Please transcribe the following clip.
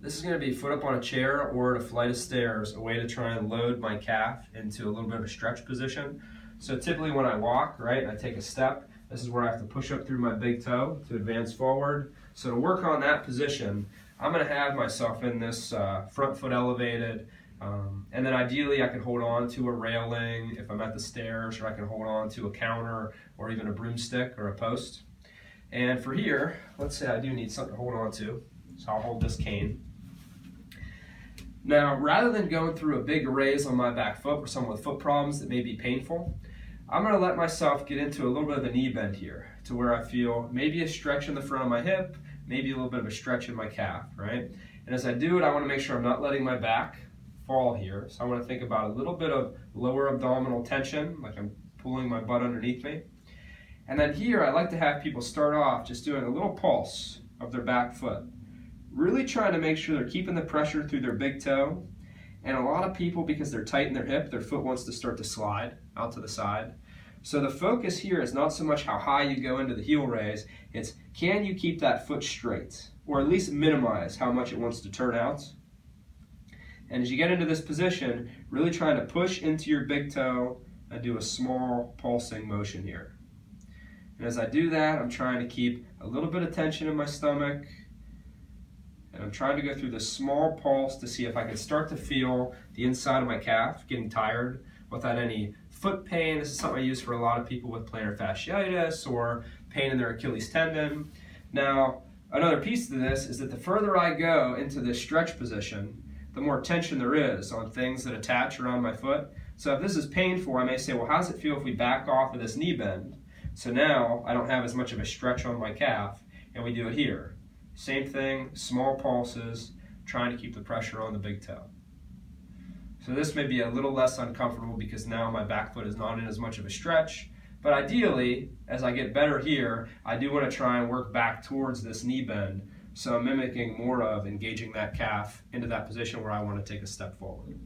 This is going to be foot up on a chair or at a flight of stairs, a way to try and load my calf into a little bit of a stretch position. So typically when I walk, right, and I take a step, this is where I have to push up through my big toe to advance forward. So to work on that position, I'm going to have myself in this front foot elevated, and then ideally I can hold on to a railing if I'm at the stairs, or I can hold on to a counter or even a broomstick or a post. And for here, let's say I do need something to hold on to, so I'll hold this cane. Now, rather than going through a big raise on my back foot for someone with foot problems that may be painful, I'm going to let myself get into a little bit of a knee bend here to where I feel maybe a stretch in the front of my hip, maybe a little bit of a stretch in my calf, right? And as I do it, I want to make sure I'm not letting my back fall here. So I want to think about a little bit of lower abdominal tension, like I'm pulling my butt underneath me. And then here, I like to have people start off just doing a little pulse of their back foot, really trying to make sure they're keeping the pressure through their big toe. And a lot of people, because they're tight in their hip, their foot wants to start to slide out to the side. So the focus here is not so much how high you go into the heel raise, it's can you keep that foot straight, or at least minimize how much it wants to turn out. And as you get into this position, really trying to push into your big toe and do a small pulsing motion here. And as I do that, I'm trying to keep a little bit of tension in my stomach, and I'm trying to go through this small pulse to see if I can start to feel the inside of my calf getting tired without any foot pain. This is something I use for a lot of people with plantar fasciitis or pain in their Achilles tendon. Now, another piece to this is that the further I go into this stretch position, the more tension there is on things that attach around my foot. So if this is painful, I may say, well, how does it feel if we back off of this knee bend? So now I don't have as much of a stretch on my calf, and we do it here. Same thing, small pulses, trying to keep the pressure on the big toe. So this may be a little less uncomfortable because now my back foot is not in as much of a stretch, but ideally, as I get better here, I do want to try and work back towards this knee bend, so I'm mimicking more of engaging that calf into that position where I want to take a step forward.